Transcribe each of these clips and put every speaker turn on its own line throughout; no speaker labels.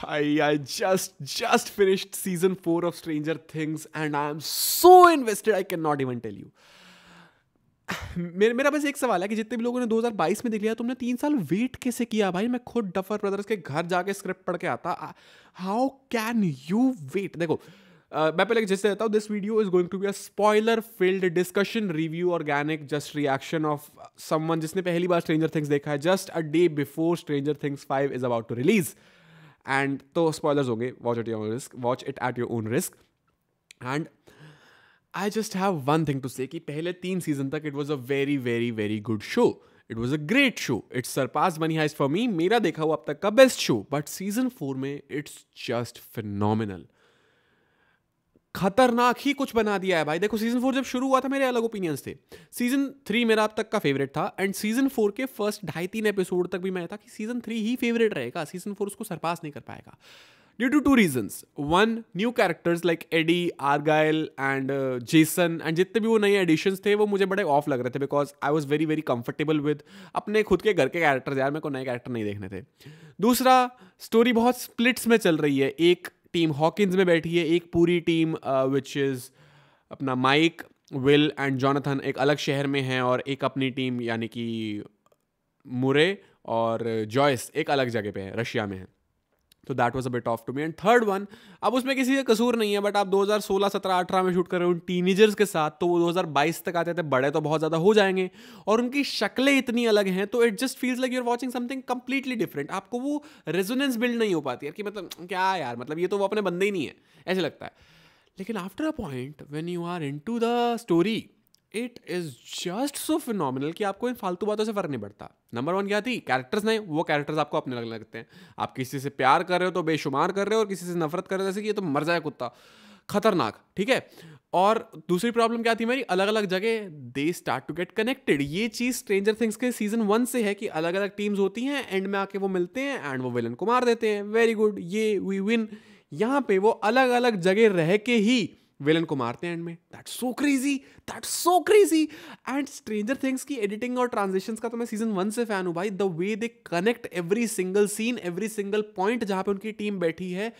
I just finished season 4 of Stranger Things and I am so invested I cannot even tell you. मेरा बस एक सवाल है कि जितने भी लोगों ने 2022 में देख लिया तुमने 3 साल वेट कैसे किया भाई? मैं खुद डफर ब्रदर्स के घर जाके स्क्रिप्ट पढ़ के आता. How can you wait? देखो मैं पहले जैसे कहता हूँ, this video is going to be a spoiler filled discussion review organic just reaction of someone जिसने पहली बार स्ट्रेंजर थिंग्स देखा है just a day before Stranger Things 5 is about to release. And तो स्पॉयलर्स होंगे, watch it at your own risk. And I just have one thing to say कि पहले 3 season तक it was a very very very good show. It was a great show. It's surpass Money Heist for me, मेरा देखा हुआ अब तक का best show. But season 4 में इट्स जस्ट फिनोमिनल. खतरनाक ही कुछ बना दिया है भाई. देखो सीजन 4 जब शुरू हुआ था मेरे अलग ओपिनियंस थे. सीजन 3 मेरा अब तक का फेवरेट था एंड सीजन 4 के फर्स्ट 2.5-3 एपिसोड तक भी मैं था कि सीजन 3 ही फेवरेट रहेगा, सीजन 4 उसको सरपास नहीं कर पाएगा. Due to 2 reasons. One, new characters like Eddie, Argyle and Jason and जितने भी वो नए एडिशंस थे वो मुझे बड़े ऑफ लग रहे थे because I was very very comfortable with अपने खुद के घर के कैरेक्टर्स. यार मेरे को नए कैरेक्टर नहीं देखने थे. दूसरा, स्टोरी बहुत स्प्लिट्स में चल रही है. एक टीम हॉकिंस में बैठी है, एक पूरी टीम विच इज़ अपना माइक, विल एंड जॉनथन एक अलग शहर में है और एक अपनी टीम यानी कि मुरे और जॉयस एक अलग जगह पे है, रशिया में है. तो that was a bit off to me. And third one, अब उसमें किसी का कसूर नहीं है बट आप 2016, 17, 18 में शूट कर रहे हो उन टीनेजर्स के साथ, तो वो 2022 तक आते थे, बड़े तो बहुत ज़्यादा हो जाएंगे और उनकी शक्लें इतनी अलग हैं तो it just feels like you are watching something completely different. आपको वो रेजोनेंस बिल्ड नहीं हो पाती है कि मतलब क्या यार, मतलब ये तो वो अपने बंदे ही नहीं है, ऐसे लगता है. लेकिन after a point when you are into the story it is just so phenomenal कि आपको इन फालतू बातों से फर्क नहीं पड़ता. नंबर 1 क्या थी? कैरेक्टर्स नहीं, वो कैरेक्टर्स आपको अपने लगने लगते हैं. आप किसी से प्यार कर रहे हो तो बेशुमार कर रहे हो और किसी से नफरत कर रहे हो जैसे कि ये तो मर जाए कुत्ता. खतरनाक, ठीक है. और दूसरी प्रॉब्लम क्या थी मेरी? अलग अलग जगह they start to get connected. ये चीज स्ट्रेंजर थिंग्स के सीजन 1 से है कि अलग अलग टीम्स होती हैं, एंड में आके वो मिलते हैं एंड वो विलन को मार देते हैं. वेरी गुड, ये वी विन. यहाँ पे वो अलग अलग जगह रह के ही विलन को मारते हैं एंड में. That's so crazy, that's so crazy. And Stranger Things की एडिटिंग और ट्रांजिशंस का तो मैं सीजन 1 से फैन हूं भाई. The way they connect every single scene, every single point जहां पे उनकी टीम बैठी है,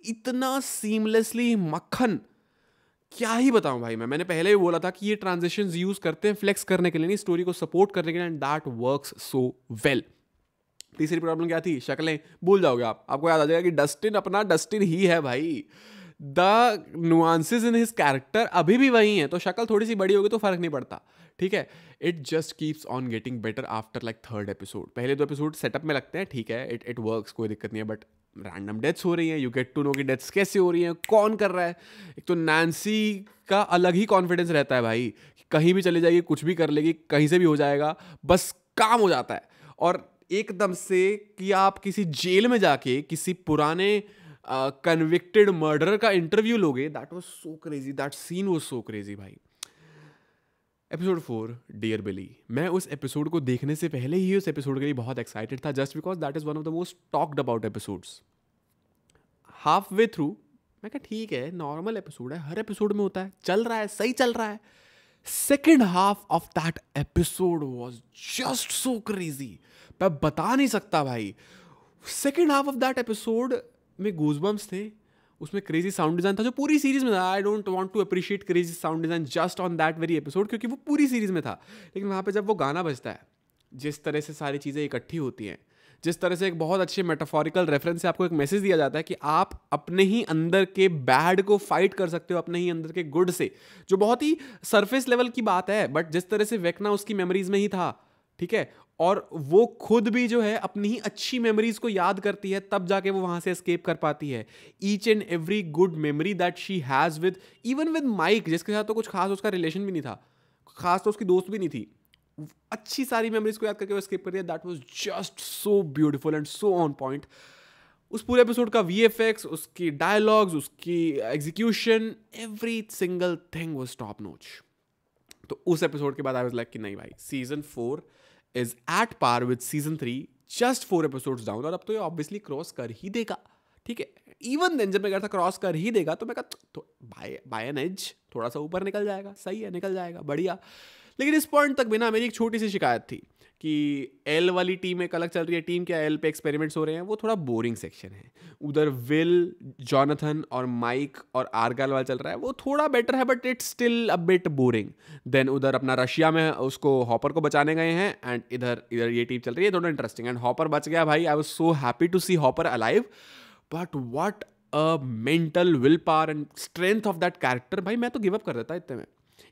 इतना सीमलेसली मक्खन, क्या ही बताऊं भाई. मैंने पहले भी बोला था कि ये ट्रांजिशंस यूज करते हैं फ्लेक्स करने के लिए, नहीं स्टोरी को सपोर्ट करने के लिए, and that works so well. तीसरी प्रॉब्लम क्या थी? शक्लें भूल जाओगे आप, आपको याद आ जाएगा कि डस्टिन अपना डस्टिन ही है भाई. The nuances in his character अभी भी वही हैं, तो शक्ल थोड़ी सी बड़ी होगी तो फर्क नहीं पड़ता, ठीक है. It just keeps on getting better after like 3rd episode. पहले 2 एपिसोड सेटअप में लगते हैं, ठीक है, इट वर्क्स, कोई दिक्कत नहीं है. बट रैंडम डेथ्स हो रही हैं, यू गेट टू नो कि डेथ्स कैसे हो रही हैं, कौन कर रहा है. एक तो नैन्सी का अलग ही कॉन्फिडेंस रहता है भाई, कहीं भी चली जाएगी, कुछ भी कर लेगी, कहीं से भी हो जाएगा, बस काम हो जाता है. और एकदम से कि आप किसी जेल में जाके किसी पुराने कन्विक्टेड मर्डरर का इंटरव्यू लोगे, that was so crazy. That scene was so crazy भाई. Episode 4, Dear Billy. मैं उस एपिसोड को देखने से पहले ही उस एपिसोड के लिए बहुत एक्साइटेड था just because that is one of the most talked about episodes. Half way through मैं कहा ठीक है, नॉर्मल एपिसोड है, हर एपिसोड में होता है, चल रहा है, सही चल रहा है. Second half of that episode was just so crazy. मैं बता नहीं सकता भाई. Second half of that episode में गूज़बम्स थे, उसमें क्रेजी साउंड डिज़ाइन था जो पूरी सीरीज में था. I don't want to appreciate crazy sound design just on that very episode क्योंकि वो पूरी सीरीज में था. लेकिन वहाँ पे जब वो गाना बजता है, जिस तरह से सारी चीज़ें इकट्ठी होती हैं, जिस तरह से एक बहुत अच्छे मेटाफोरिकल रेफरेंस से आपको एक मैसेज दिया जाता है कि आप अपने ही अंदर के बैड को फाइट कर सकते हो अपने ही अंदर के गुड से, जो बहुत ही सरफेस लेवल की बात है. बट जिस तरह से वेकना उसकी मेमोरीज में ही था, ठीक है, और वो खुद भी जो है अपनी ही अच्छी मेमोरीज को याद करती है, तब जाके वो वहां से एस्केप कर पाती है. Each and every good memory that she has with, even with Mike जिसके साथ तो कुछ खास उसका रिलेशन भी नहीं था, खास तो उसकी दोस्त भी नहीं थी, अच्छी सारी मेमोरीज को याद करके वो एस्केप कर दिया. That was just so beautiful and so on point. उस पूरे एपिसोड का VFX, उसकी डायलॉग्स, उसकी execution, every single thing was top notch. तो उस एपिसोड के बाद आई वाज लाइक कि नहीं भाई, season 4 is at par with season 3, just 4 episodes down. और अब तो ये ऑब्वियसली क्रॉस कर ही देगा, ठीक है. इवन देन जब मैं कहा था क्रॉस कर ही देगा, तो मैं कहा तो बाय एन एज थोड़ा सा ऊपर निकल जाएगा, सही है, निकल जाएगा, बढ़िया. लेकिन इस पॉइंट तक भी ना मेरी एक छोटी सी शिकायत थी कि एल वाली टीम एक अलग चल रही है, टीम क्या एल पे एक्सपेरिमेंट्स हो रहे हैं, वो थोड़ा बोरिंग सेक्शन है। उधर विल, जॉनथन और माइक और आर्गल वाला चल रहा है, वो थोड़ा बेटर है but it's still a bit boring. Then उधर अपना रशिया में उसको हॉपर को बचाने गए हैं, एंड इधर इधर ये टीम चल रही है, थोड़ा इंटरेस्टिंग। एंड हॉपर बच गया भाई, I was so happy to see Hopper alive, but what a mental will power and strength of that character. भाई मैं तो गिव अप कर देता इतने में।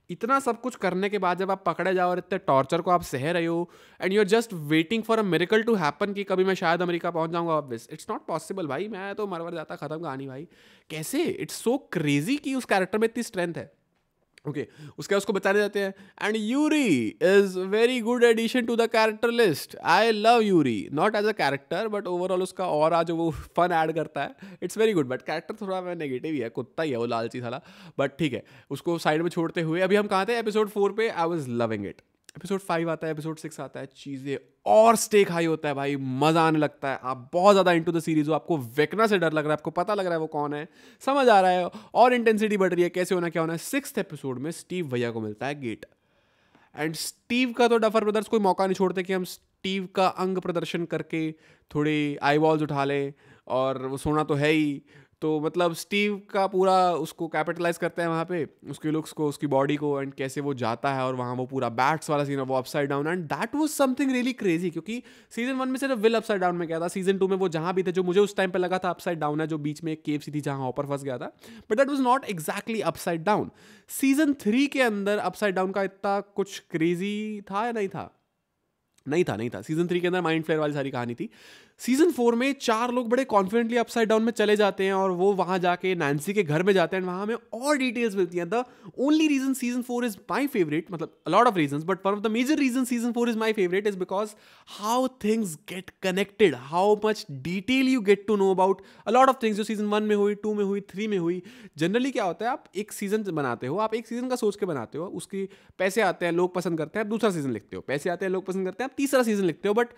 इतना सब कुछ करने के बाद जब आप पकड़े जाओ और इतने टॉर्चर को आप सह रहे हो and you are just waiting for a miracle to happen कि कभी मैं शायद अमेरिका पहुंच जाऊंगा, ऑब्वियस इट्स नॉट पॉसिबल भाई, मैं तो मरवर जाता, खत्म कहानी भाई। कैसे, इट्स सो क्रेजी कि उस कैरेक्टर में इतनी स्ट्रेंथ है। ओके उसके बाद उसको बचाने जाते हैं, and Yuri is very good addition to the character list. I love Yuri, not as a character but overall उसका और आज वो फन ऐड करता है, it's very good. But character थोड़ा नेगेटिव ही है, कुत्ता ही है वो, लालची साला, बट ठीक है। उसको साइड में छोड़ते हुए अभी हम कहाँ थे, एपिसोड 4 पे। I was loving it. Episode 5 आता है, एपिसोड 6 आता है, चीज़ें और स्टेक हाई होता है भाई, मज़ा आने लगता है। आप बहुत ज़्यादा इनटू द सीरीज हो, आपको वेकना से डर लग रहा है, आपको पता लग रहा है वो कौन है, समझ आ रहा है, और इंटेंसिटी बढ़ रही है, कैसे होना क्या होना है। 6th एपिसोड में स्टीव भैया को मिलता है गेट, एंड स्टीव का तो डफर ब्रदर्स कोई मौका नहीं छोड़ते कि हम स्टीव का अंग प्रदर्शन करके थोड़ी आई बॉल्स उठा लें, और वो सोना तो है ही। तो मतलब स्टीव का पूरा उसको कैपिटलाइज करते हैं वहाँ पे, उसके लुक्स को, उसकी बॉडी को, एंड कैसे वो जाता है और वहाँ वो पूरा बैट्स वाला सीन है, वो upside down, and that was something really crazy. क्योंकि सीजन 1 में सिर्फ विल अपसाइड डाउन में गया था, सीजन 2 में वो जहाँ भी थे, जो मुझे उस टाइम पे लगा था अपसाइड डाउन है, जो बीच में एक केव सी थी जहाँ हॉपर फंस गया था, but that was not exactly upside down. Season 3 के अंदर अपसाइड डाउन का इतना कुछ क्रेजी था या नहीं था? नहीं था। सीजन 3 के अंदर माइंड फ्लेयर वाली सारी कहानी थी। सीजन 4 में 4 लोग बड़े कॉन्फिडेंटली अपसाइड डाउन में चले जाते हैं, और वो वहां जाके नैन्सी के घर में जाते हैं, वहां हमें और डिटेल्स मिलती हैं। The only reason season 4 is my favourite, मतलब a lot of reasons, but one of the major reason season 4 is my favourite is because how things get connected, how much detail you get to know about a lot of things जो season 1 में हुई, 2 में हुई, 3 में हुई। Generally क्या होता है, आप एक सीजन बनाते हो, आप एक सीजन का सोच के बनाते हो, उसके पैसे आते हैं, लोग पसंद करते हैं, आप दूसरा सीजन लिखते हो, पैसे आते हैं, लोग पसंद करते हैं, आप तीसरा सीजन लिखते हो, बट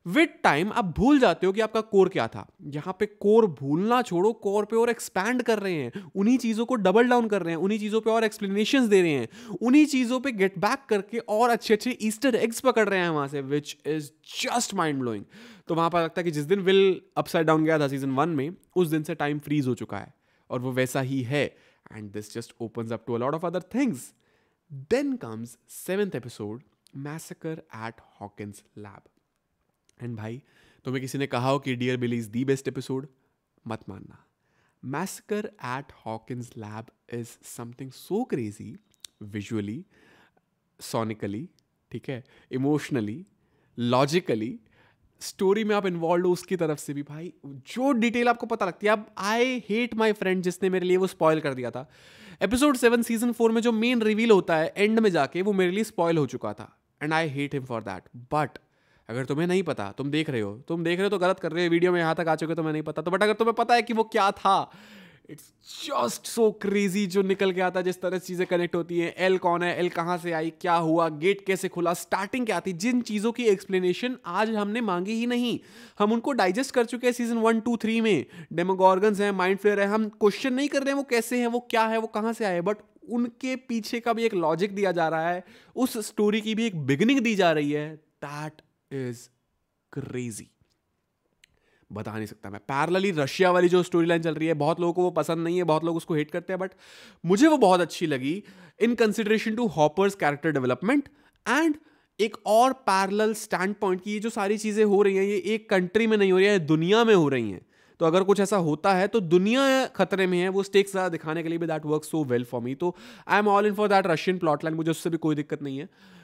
विद टाइम आप भूल जाते हो कि आपका कोर क्या था। यहां पे कोर भूलना छोड़ो, कोर पे और एक्सपैंड कर रहे हैं, उन्हीं चीजों को डबल डाउन कर रहे हैं, उन्हीं चीजों पे और एक्सप्लेनेशंस दे रहे हैं, उन्हीं चीजों पे गेट बैक करके और अच्छे अच्छे ईस्टर एग्स पकड़ रहे हैं वहां से, which is just mind blowing. तो वहां पर लगता है कि जिस दिन विल अपसाइड डाउन गया था सीजन 1 में, उस दिन से टाइम फ्रीज हो चुका है, और वो वैसा ही है, and this just opens up to a lot of other things. Then comes 7th episode, massacre at Hawkins lab. And भाई तुम्हें किसी ने कहा हो कि Dear Billy is the best episode, मत मानना। Massacre at Hawkins lab is something so crazy, visually, sonically, ठीक है, इमोशनली, लॉजिकली, स्टोरी में आप इन्वॉल्व हो उसकी तरफ से भी भाई, जो डिटेल आपको पता लगती है। अब आई हेट माई फ्रेंड जिसने मेरे लिए वो स्पॉइल कर दिया था। एपिसोड 7 सीजन 4 में जो मेन रिवील होता है एंड में जाके, वो मेरे लिए स्पॉइल हो चुका था, and I hate him for that. But अगर तुम्हें नहीं पता, तुम देख रहे हो तो गलत कर रहे हो, वीडियो में यहाँ तक आ चुके हो, तुम्हें नहीं पता तो, बट अगर तुम्हें पता है कि वो क्या था, इट्स जस्ट सो क्रेजी जो निकल के आता है, जिस तरह से चीज़ें कनेक्ट होती हैं। एल कौन है, एल कहाँ से आई, क्या हुआ, गेट कैसे खुला, स्टार्टिंग क्या थी, जिन चीज़ों की एक्सप्लेनेशन आज हमने मांगी ही नहीं, हम उनको डाइजेस्ट कर चुके हैं सीजन 1, 2, 3 में। डेमोगॉर्गन्स हैं, माइंड फ्लेयर है, हम क्वेश्चन नहीं कर रहे हैं वो कैसे हैं, वो क्या है, वो कहाँ से आए, बट उनके पीछे का भी एक लॉजिक दिया जा रहा है, उस स्टोरी की भी एक बिगिनिंग दी जा रही है। दैट इज क्रेजी, बता नहीं सकता मैं। पैरेलली रशिया वाली जो स्टोरी लाइन चल रही है, बहुत लोगों को वो पसंद नहीं है, बहुत लोग उसको हेट करते हैं, बट मुझे वो बहुत अच्छी लगी in consideration to Hopper's character development, and एक और पैरेलल स्टैंड पॉइंट की ये जो सारी चीजें हो रही हैं, ये एक कंट्री में नहीं हो रही है, दुनिया में हो रही हैं। तो अगर कुछ ऐसा होता है तो दुनिया खतरे में है, वो स्टेक्स ज़्यादा दिखाने के लिए भी that work so well for me. तो I am all in for that Russian plot line, मुझे उससे भी कोई दिक्कत नहीं है।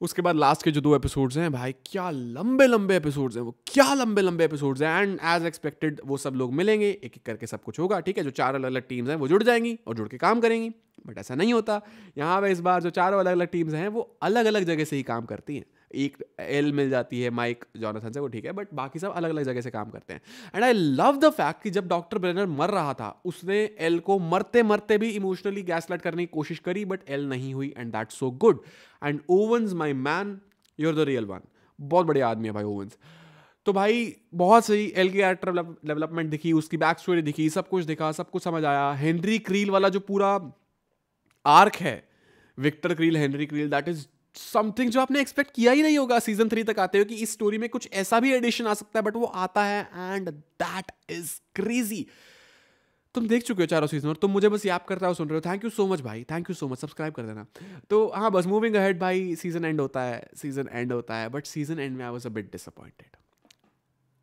उसके बाद लास्ट के जो 2 एपिसोड्स हैं भाई, क्या लंबे लंबे एपिसोड्स हैं वो, क्या लंबे लंबे एपिसोड्स हैं, एंड एज एक्सपेक्टेड वो सब लोग मिलेंगे, एक एक करके सब कुछ होगा, ठीक है। जो 4 अलग अलग टीम्स हैं वो जुड़ जाएंगी और जुड़ के काम करेंगी, बट ऐसा नहीं होता यहाँ पे। इस बार जो 4 अलग अलग टीम्स हैं वो अलग अलग जगह से ही काम करती हैं। एक एल मिल जाती है माइक जॉनथन से, वो ठीक है, बट बाकी सब अलग अलग जगह से काम करते हैं। And I love the fact कि जब डॉक्टर ब्रेनर मर रहा था, उसने एल को मरते मरते भी इमोशनली गैसलाइट करने की कोशिश करी, बट एल नहीं हुई, and that's so good. And Owens my man, you're the real one, बहुत बढ़िया आदमी है भाई ओवन्स। तो भाई बहुत सही एल की कैरेक्टर डेवलपमेंट दिखी, उसकी बैक स्टोरी दिखी, सब कुछ दिखा, सब कुछ समझ आया। हेनरी क्रील वाला जो पूरा आर्क है, Victor Creel, Henry Creel, that is something जो आपने एक्सपेक्ट किया ही नहीं होगा सीजन 3 तक आते हुए, कि इस स्टोरी में कुछ ऐसा भी एडिशन आ सकता है, बट वो आता है एंड दैट इज क्रेजी। तुम देख चुके हो चारों सीजन और तुम मुझे बस याद करता हो सुन रहे हो। थैंक यू सो मच भाई, thank you so much, subscribe कर देना। तो हाँ, बस मूविंग अहेड भाई, सीजन एंड होता है, बट सीजन एंड में I was a bit disappointed.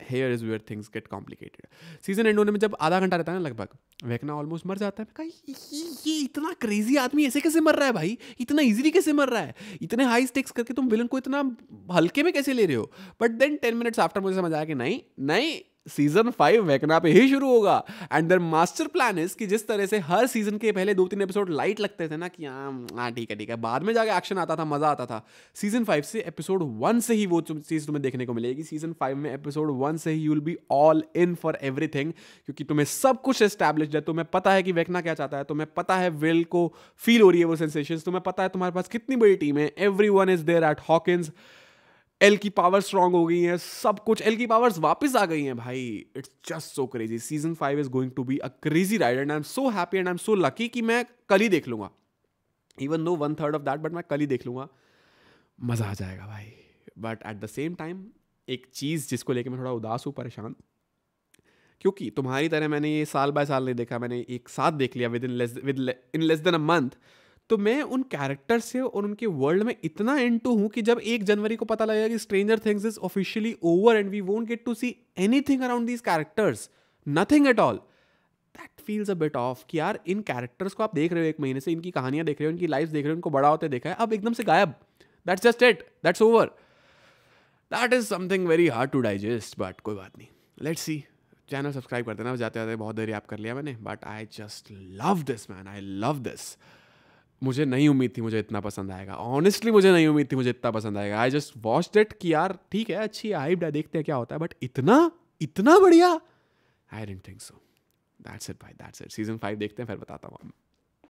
Here is where things get complicated. Season end होने में जब आधा घंटा रहता है ना लगभग, वेकना ऑलमोस्ट मर जाता है। मैं कहा ये इतना क्रेजी आदमी ऐसे कैसे मर रहा है भाई, इतना इजीली कैसे मर रहा है, इतने हाई स्टेक्स करके तुम विलन को इतना हल्के में कैसे ले रहे हो। बट देन 10 मिनट्स आफ्टर मुझे समझ आया कि नहीं नहीं, सीजन 5 वेकना पे ही शुरू होगा। And their master plan is कि जिस तरह से हर सीजन के पहले 2-3 एपिसोड लाइट लगते थे ना, कि हाँ ठीक है, बाद में जाके एक्शन आता था, मजा आता था, सीजन 5 से एपिसोड 1 से ही वो चीज तुम्हें देखने को मिलेगी। सीजन 5 में एपिसोड 1 से ही you will be all in for everything, क्योंकि तुम्हें सब कुछ एस्टैब्लिश्ड है। तुम्हें पता है कि वेकना क्या चाहता है, तुम्हें पता है विल को फील हो रही है वो सेंसेशंस, तुम्हें पता है तुम्हारे पास कितनी बड़ी टीम है, everyone is there at Hawkins, El की पावर स्ट्रांग हो गई है, सब कुछ एल की पावर्स वापस आ गई हैं भाई। It's just so crazy. Season 5 is going to be a crazy ride and I am so happy and I am so lucky कि मैं कल ही देख लूंगा, even though 1/3 of that, but मैं कल ही देख लूंगा, मजा आ जाएगा भाई। But at the same time एक चीज जिसको लेकर मैं थोड़ा उदास हूँ, परेशान, क्योंकि तुम्हारी तरह मैंने ये साल बाय साल नहीं देखा, मैंने एक साथ देख लिया with in less than a month. तो मैं उन कैरेक्टर से और उनके वर्ल्ड में इतना इनटू हूं कि जब 1 जनवरी को पता लगेगा कि Stranger Things is officially over and we won't get to see anything around these characters, nothing at all, that feels a bit off कि यार इन कैरेक्टर्स को आप देख रहे हो 1 महीने से, इनकी कहानियां देख रहे हो, इनकी लाइफ देख रहे हो, इनको बड़ा होते देखा है, अब एकदम से गायब, that's just it, that's over. That is something very hard to digest, but कोई बात नहीं, लेट्स सी। चैनल सब्सक्राइब कर देना, जाते जाते बहुत देर याद कर लिया मैंने, but I just love this man, I love this. मुझे नहीं उम्मीद थी मुझे इतना पसंद आएगा, ऑनेस्टली मुझे नहीं उम्मीद थी मुझे इतना पसंद आएगा। आई जस्ट वॉच्ड इट कि यार ठीक है, अच्छी हाइप है, देखते हैं क्या होता है, बट इतना इतना बढ़िया, I didn't think so. That's it भाई, दैट्स इट। सीजन 5 देखते हैं, फिर बताता हूँ।